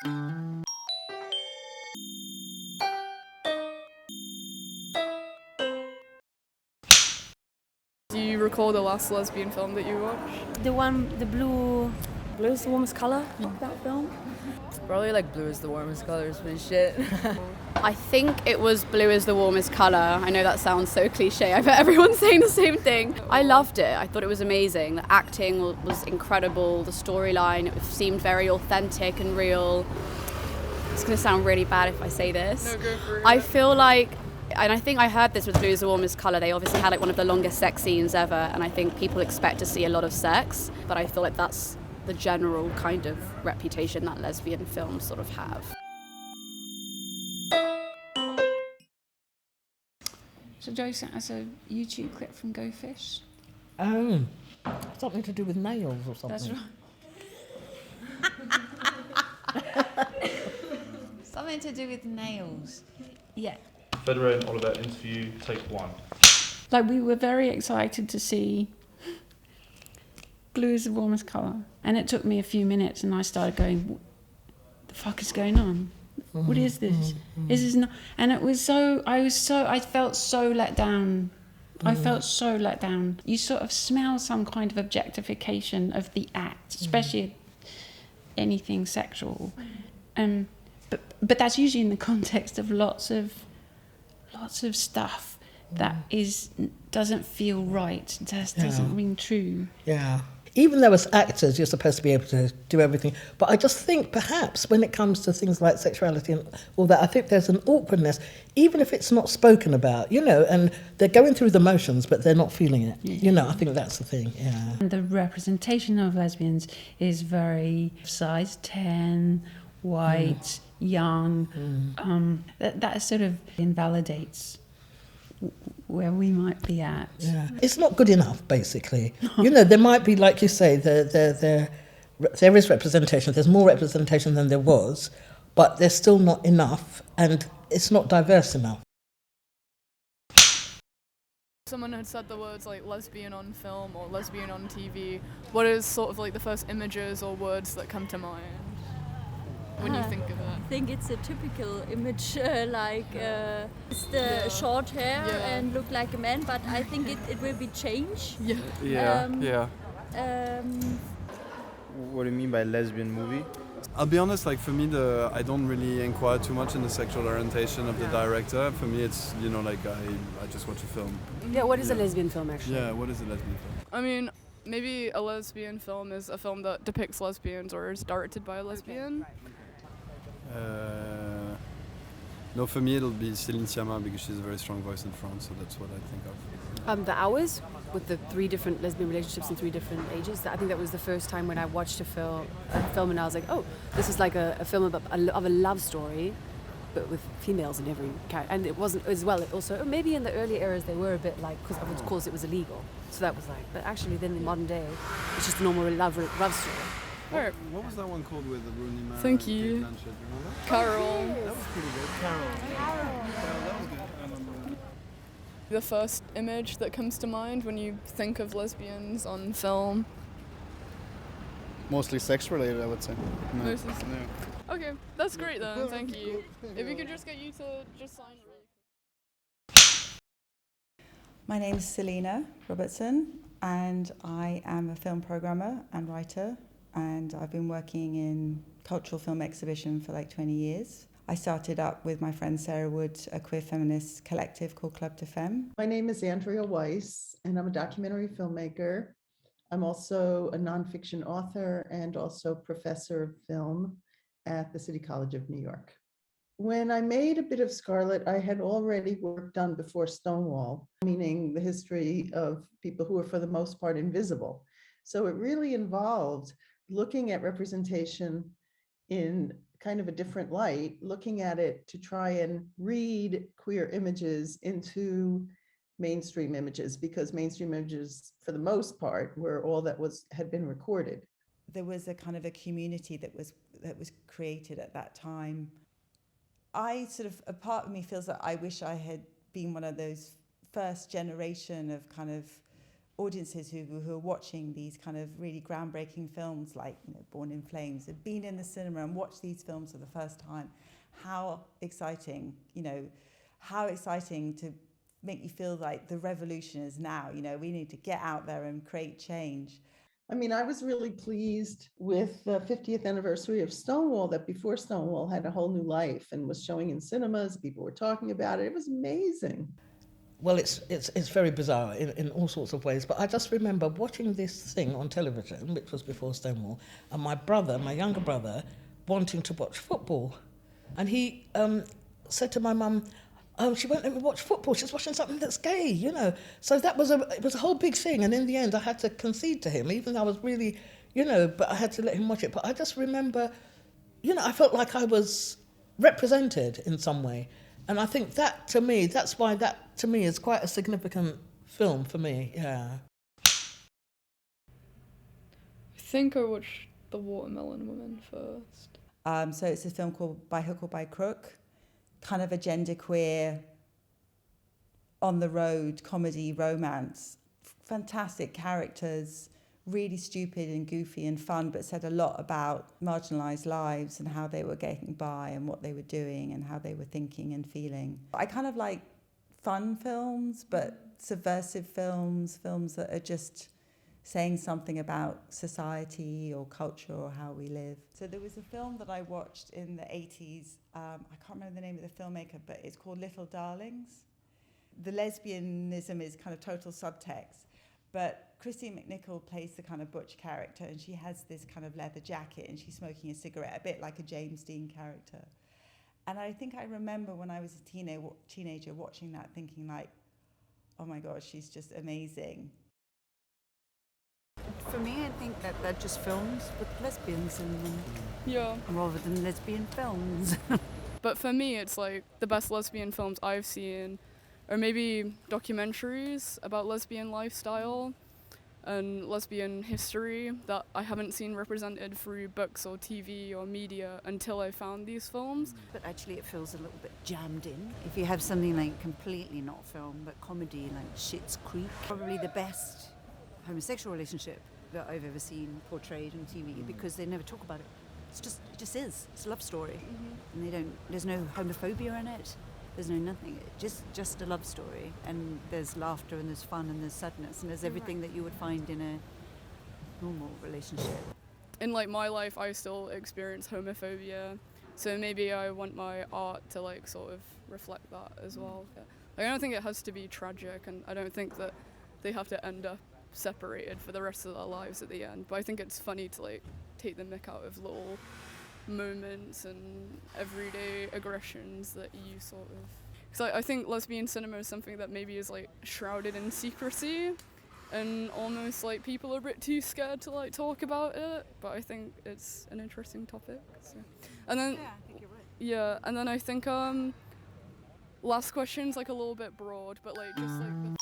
Do you recall the last lesbian film that you watched? The one, the blue... Blue is the warmest colour of that film? Probably like blue is the warmest color is pretty shit. I think it was Blue is the warmest colour. I know that sounds so cliche. I bet everyone's saying the same thing. I loved it. I thought it was amazing. The acting was incredible. The storyline, it seemed very authentic and real. It's going to sound really bad if I say this. No, go for it. I feel like, and I think I heard this with Blue is the warmest colour, they obviously had like one of the longest sex scenes ever, and I think people expect to see a lot of sex, but I feel like that's the general kind of reputation that lesbian films sort of have. So Joe sent us a YouTube clip from Go Fish. Oh, something to do with nails or something. That's right. Something to do with nails. Yeah. Federer and Oliver interview, take one. Like, we were very excited to see blue is the warmest colour. And it took me a few minutes and I started going, what the fuck is going on? What is this? This is not... And it was so... I felt so let down. I felt so let down. You sort of smell some kind of objectification of the act, especially anything sexual. But that's usually in the context of lots of stuff that doesn't feel right, just doesn't ring true. Yeah. Even though as actors you're supposed to be able to do everything, but I just think perhaps when it comes to things like sexuality and all that, I think there's an awkwardness, even if it's not spoken about, and they're going through the motions, but they're not feeling it. Yeah. I think that's the thing, yeah. And the representation of lesbians is very size 10, white, young. That sort of invalidates where we might be at. Yeah. It's not good enough, basically. There might be, like you say, there is representation. There's more representation than there was, but there's still not enough, and it's not diverse enough. Someone had said the words like lesbian on film or lesbian on TV. What is sort of like the first images or words that come to mind when you think of it? I think it's a typical image, it's the short hair and look like a man, but I think it will be changed. What do you mean by lesbian movie? I'll be honest, for me, I don't really inquire too much in the sexual orientation of the director. For me, it's, I just watch a film. Yeah, what is a lesbian film, actually? Yeah, what is a lesbian film? I mean, maybe a lesbian film is a film that depicts lesbians or is directed by a lesbian. No, for me it'll be Céline Sciamma because she's a very strong voice in France, so that's what I think of. The Hours, with the 3 different lesbian relationships in 3 different ages. I think that was the first time when I watched a film and I was like, oh, this is like a film of a love story, but with females in every character. And it wasn't as well, also, maybe in the early eras they were a bit like, because of course it was illegal. So that was but actually then in modern day, it's just a normal love story. What was that one called with the Rooney Mara? Thank you. Kate Blanchett, remember? Carol. That was pretty good. Carol. Yeah, that was good. I remember. The first image that comes to mind when you think of lesbians on film. Mostly sex related, I would say. No. Mostly Okay, that's great then, thank you. If we could just get you to just sign really quick. My name is Selena Robertson and I am a film programmer and writer, and I've been working in cultural film exhibition for 20 years. I started up with my friend Sarah Wood, a queer feminist collective called Club de Femme. My name is Andrea Weiss, and I'm a documentary filmmaker. I'm also a nonfiction author and also professor of film at the City College of New York. When I made A Bit of Scarlet, I had already work done before Stonewall, meaning the history of people who are for the most part invisible. So it really involved looking at representation in kind of a different light, looking at it to try and read queer images into mainstream images, because mainstream images, for the most part, were all that had been recorded. There was a kind of a community that was created at that time. A part of me feels that I wish I had been one of those first generation of kind of audiences who are watching these kind of really groundbreaking films like Born in Flames, have been in the cinema and watched these films for the first time. How exciting, how exciting to make you feel like the revolution is now. We need to get out there and create change. I mean, I was really pleased with the 50th anniversary of Stonewall, that before Stonewall had a whole new life and was showing in cinemas. People were talking about it. It was amazing. Well, it's very bizarre in all sorts of ways, but I just remember watching this thing on television, which was before Stonewall, and my younger brother, wanting to watch football. And he said to my mum, she won't let me watch football, she's watching something that's gay, So it was a whole big thing, and in the end I had to concede to him, even though I was really, but I had to let him watch it. But I just remember, I felt like I was represented in some way. And I think that's why that to me is quite a significant film for me, yeah. I think I watched The Watermelon Woman first. So it's a film called By Hook or By Crook, kind of a genderqueer, on the road comedy romance. Fantastic characters, really stupid and goofy and fun, but said a lot about marginalised lives and how they were getting by and what they were doing and how they were thinking and feeling. I kind of like fun films, but subversive films that are just saying something about society or culture or how we live. So there was a film that I watched in the 80s, I can't remember the name of the filmmaker, but it's called Little Darlings. The lesbianism is kind of total subtext, but Christine McNichol plays the kind of butch character, and she has this kind of leather jacket and she's smoking a cigarette, a bit like a James Dean character. And I think I remember when I was a teenager watching that, thinking like, oh my gosh, she's just amazing. For me, I think that they're just films with lesbians in them. Yeah. Rather than lesbian films. But for me, it's like the best lesbian films I've seen are maybe documentaries about lesbian lifestyle and lesbian history that I haven't seen represented through books or TV or media until I found these films. But actually it feels a little bit jammed in. If you have something like completely not film, but comedy like Schitt's Creek, probably the best homosexual relationship that I've ever seen portrayed on TV, because they never talk about it. It just is. It's a love story. And there's no homophobia in it. There's no nothing. Just a love story. And there's laughter and there's fun and there's sadness and there's everything that you would find in a normal relationship. In like my life, I still experience homophobia, so maybe I want my art to like sort of reflect that as well. Yeah. Like, I don't think it has to be tragic, and I don't think that they have to end up separated for the rest of their lives at the end, but I think it's funny to like take the mick out of little moments and everyday aggressions that you sort of, because I think lesbian cinema is something that maybe is like shrouded in secrecy and almost like people are a bit too scared to like talk about it, but I think it's an interesting topic. So. And then I think you're right. Yeah, and then I think last question's like a little bit broad, but like just like the